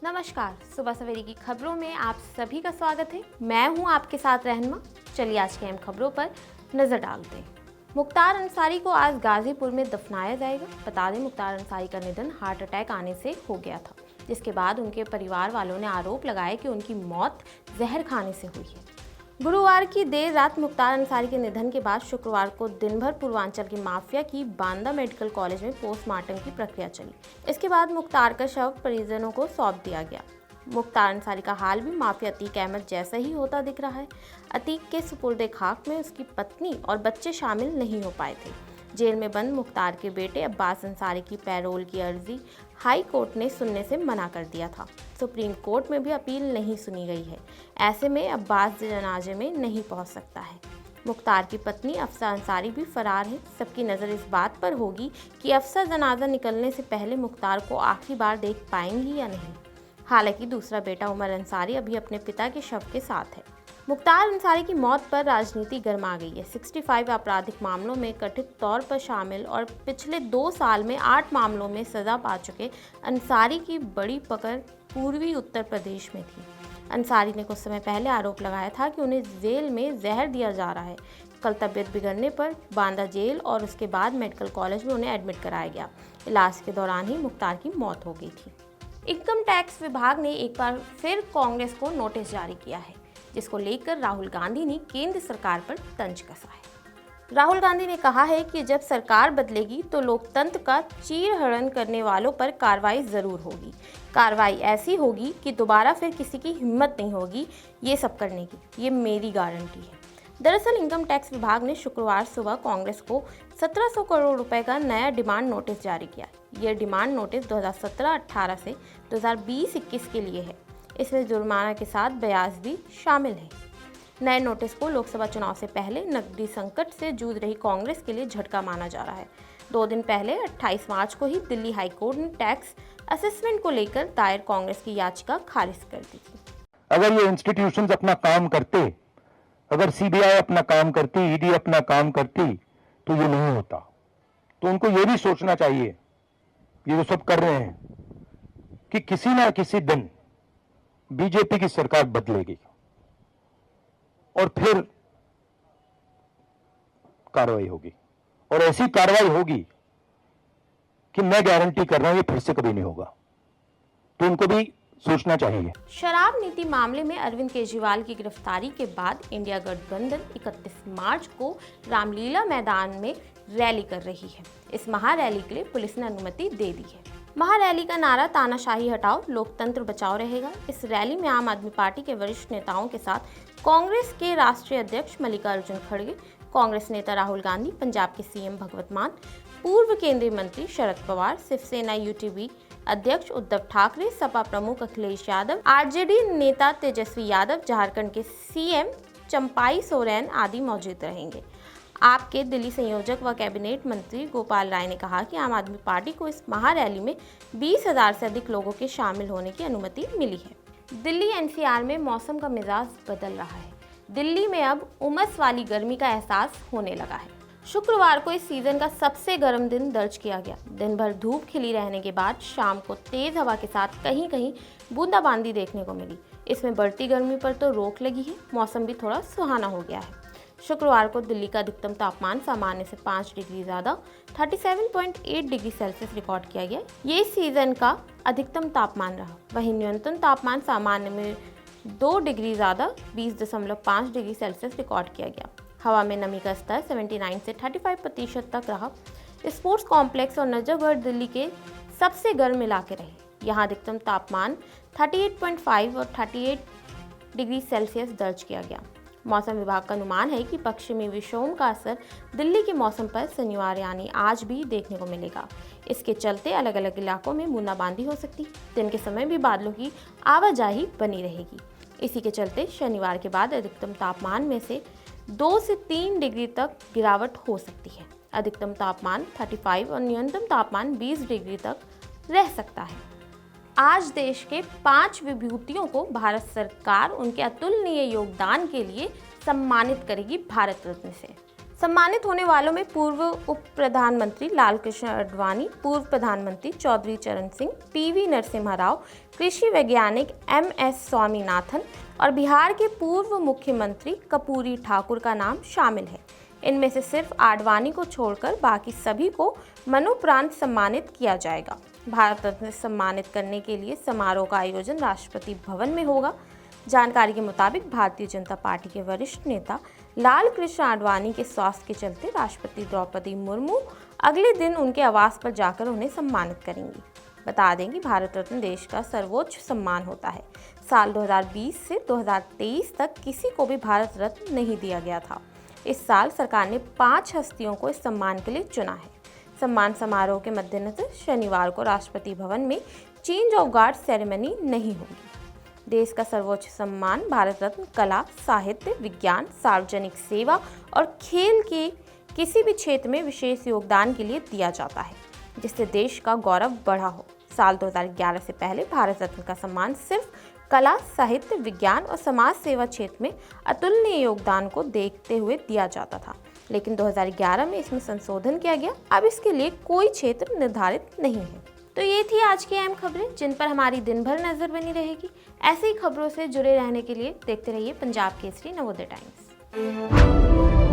नमस्कार, सुबह सवेरे की खबरों में आप सभी का स्वागत है। मैं हूं आपके साथ रहनुमा। चलिए आज की अहम खबरों पर नजर डालते हैं। मुख्तार अंसारी को आज गाजीपुर में दफनाया जाएगा। बता दें, मुख्तार अंसारी का निधन हार्ट अटैक आने से हो गया था, जिसके बाद उनके परिवार वालों ने आरोप लगाया कि उनकी मौत जहर खाने से हुई है। गुरुवार की देर रात मुख्तार अंसारी के निधन के बाद शुक्रवार को दिन भर पूर्वांचल की माफिया की बांदा मेडिकल कॉलेज में पोस्टमार्टम की प्रक्रिया चली। इसके बाद मुख्तार का शव परिजनों को सौंप दिया गया। मुख्तार अंसारी का हाल भी माफिया अतीक अहमद जैसा ही होता दिख रहा है। अतीक के सुपुर्दे खाक में उसकी पत्नी और बच्चे शामिल नहीं हो पाए थे। जेल में बंद मुख्तार के बेटे अब्बास अंसारी की पैरोल की अर्जी हाई कोर्ट ने सुनने से मना कर दिया था। सुप्रीम कोर्ट में भी अपील नहीं सुनी गई है। ऐसे में अब्बास जनाजे में नहीं पहुंच सकता है। मुख्तार की पत्नी अफसा अंसारी भी फरार है। सबकी नज़र इस बात पर होगी कि अफसा जनाजा निकलने से पहले मुख्तार को आखिरी बार देख पाएंगी या नहीं। हालांकि दूसरा बेटा उमर अंसारी अभी अपने पिता के शव के साथ है। मुख्तार अंसारी की मौत पर राजनीति गर्मा गई है। 65 आपराधिक मामलों में कथित तौर पर शामिल और पिछले 2 साल में 8 मामलों में सजा पा चुके अंसारी की बड़ी पकड़ पूर्वी उत्तर प्रदेश में थी। अंसारी ने कुछ समय पहले आरोप लगाया था कि उन्हें जेल में जहर दिया जा रहा है। कल तबीयत बिगड़ने पर बांदा जेल और उसके बाद मेडिकल कॉलेज में उन्हें एडमिट कराया गया। इलाज के दौरान ही मुख्तार की मौत हो गई थी। इनकम टैक्स विभाग ने एक बार फिर कांग्रेस को नोटिस जारी किया है, जिसको लेकर राहुल गांधी ने केंद्र सरकार पर तंज कसा है। राहुल गांधी ने कहा है कि जब सरकार बदलेगी तो लोकतंत्र का चीरहरण करने वालों पर कार्रवाई जरूर होगी। कार्रवाई ऐसी होगी कि दोबारा फिर किसी की हिम्मत नहीं होगी ये सब करने की। ये मेरी गारंटी है। दरअसल इनकम टैक्स विभाग ने शुक्रवार सुबह कांग्रेस को 1700 करोड़ रुपए का नया डिमांड नोटिस जारी किया। यह डिमांड नोटिस 2017-18 से 2020-21 के लिए है। इसमें जुर्माना के साथ ब्याज भी शामिल है। नए नोटिस को लोकसभा चुनाव से पहले नकदी संकट से जूझ रही कांग्रेस के लिए झटका माना जा रहा है। 2 दिन पहले 28 मार्च को ही दिल्ली हाईकोर्ट ने टैक्स असेसमेंट को लेकर दायर कांग्रेस की याचिका खारिज कर दी थी। अगर ये इंस्टीट्यूशंस अपना काम करते, अगर सीबीआई अपना काम करती, ईडी अपना काम करती, तो ये नहीं होता। तो उनको ये भी सोचना चाहिए, ये जो सब कर रहे हैं, कि किसी ना किसी दिन बीजेपी की सरकार बदलेगी और फिर कार्रवाई होगी, और ऐसी कार्रवाई होगी कि मैं गारंटी कर रहा हूं ये फिर से कभी नहीं होगा। तो उनको भी सोचना चाहिए। शराब नीति मामले में अरविंद केजरीवाल की गिरफ्तारी के बाद इंडिया गठबंधन 31 मार्च को रामलीला मैदान में रैली कर रही है। इस महारैली के लिए पुलिस ने अनुमति दे दी है। महारैली का नारा तानाशाही हटाओ, लोकतंत्र बचाओ रहेगा। इस रैली में आम आदमी पार्टी के वरिष्ठ नेताओं के साथ कांग्रेस के राष्ट्रीय अध्यक्ष मल्लिकार्जुन खड़गे, कांग्रेस नेता राहुल गांधी, पंजाब के सीएम भगवंत मान, पूर्व केंद्रीय मंत्री शरद पवार, शिवसेना यूटीवी अध्यक्ष उद्धव ठाकरे, सपा प्रमुख अखिलेश यादव, आरजेडी नेता तेजस्वी यादव, झारखंड के सीएम चंपाई सोरेन आदि मौजूद रहेंगे। आपके दिल्ली संयोजक व कैबिनेट मंत्री गोपाल राय ने कहा कि आम आदमी पार्टी को इस महारैली में 20,000 से अधिक लोगों के शामिल होने की अनुमति मिली है। दिल्ली एनसीआर में मौसम का मिजाज बदल रहा है। दिल्ली में अब उमस वाली गर्मी का एहसास होने लगा है। शुक्रवार को इस सीजन का सबसे गर्म दिन दर्ज किया गया। दिन भर धूप खिली रहने के बाद शाम को तेज हवा के साथ कहीं कहीं बूंदाबांदी देखने को मिली। इसमें बढ़ती गर्मी पर तो रोक लगी है। मौसम भी थोड़ा सुहाना हो गया है। शुक्रवार को दिल्ली का अधिकतम तापमान सामान्य से 5 डिग्री ज़्यादा 37.8 डिग्री सेल्सियस रिकॉर्ड किया गया। ये इस सीजन का अधिकतम तापमान रहा। वहीं न्यूनतम तापमान सामान्य में 2 डिग्री ज़्यादा 20.5 डिग्री सेल्सियस रिकॉर्ड किया गया। हवा में नमी का स्तर 79 से 35% तक रहा। स्पोर्ट्स कॉम्प्लेक्स और नजफगढ़ दिल्ली के सबसे गर्म इलाके रहे। यहाँ अधिकतम तापमान 38.5 और 38 डिग्री सेल्सियस दर्ज किया गया। मौसम विभाग का अनुमान है कि पश्चिमी विक्षोभ का असर दिल्ली के मौसम पर शनिवार यानी आज भी देखने को मिलेगा। इसके चलते अलग अलग इलाकों में बूंदाबांदी हो सकती है। दिन के समय भी बादलों की आवाजाही बनी रहेगी। इसी के चलते शनिवार के बाद अधिकतम तापमान में से 2 से 3 डिग्री तक गिरावट हो सकती है। अधिकतम तापमान 35 और न्यूनतम तापमान 20 डिग्री तक रह सकता है। आज देश के 5 विभूतियों को भारत सरकार उनके अतुलनीय योगदान के लिए सम्मानित करेगी भारत रत्न से। सम्मानित होने वालों में पूर्व उप प्रधानमंत्री लालकृष्ण आडवाणी, पूर्व प्रधानमंत्री चौधरी चरण सिंह, पीवी नरसिम्हा राव, कृषि वैज्ञानिक MS स्वामीनाथन और बिहार के पूर्व मुख्यमंत्री कर्पूरी ठाकुर का नाम शामिल है। इनमें से सिर्फ आडवाणी को छोड़कर बाकी सभी को मरणोपरांत सम्मानित किया जाएगा। भारत रत्न से सम्मानित करने के लिए समारोह का आयोजन राष्ट्रपति भवन में होगा। जानकारी के मुताबिक भारतीय जनता पार्टी के वरिष्ठ नेता लालकृष्ण आडवाणी के स्वास्थ्य के चलते राष्ट्रपति द्रौपदी मुर्मू अगले दिन उनके आवास पर जाकर उन्हें सम्मानित करेंगी। बता दें कि भारत रत्न देश का सर्वोच्च सम्मान होता है। साल 2020 से 2023 तक किसी को भी भारत रत्न नहीं दिया गया था। इस साल सरकार ने 5 हस्तियों को इस सम्मान के लिए चुना है। सम्मान समारोह के मद्देनजर शनिवार को राष्ट्रपति भवन में चेंज ऑफ गार्ड सेरेमनी नहीं होगी। देश का सर्वोच्च सम्मान भारत रत्न कला, साहित्य, विज्ञान, सार्वजनिक सेवा और खेल के किसी भी क्षेत्र में विशेष योगदान के लिए दिया जाता है, जिससे देश का गौरव बढ़ा हो। साल 2011 से पहले भारत रत्न का सम्मान सिर्फ कला, साहित्य, विज्ञान और समाज सेवा क्षेत्र में अतुलनीय योगदान को देखते हुए दिया जाता था, लेकिन 2011 में इसमें संशोधन किया गया। अब इसके लिए कोई क्षेत्र निर्धारित नहीं है। तो ये थी आज की अहम खबरें जिन पर हमारी दिन भर नजर बनी रहेगी। ऐसी ही खबरों से जुड़े रहने के लिए देखते रहिए पंजाब केसरी नवोदय टाइम्स।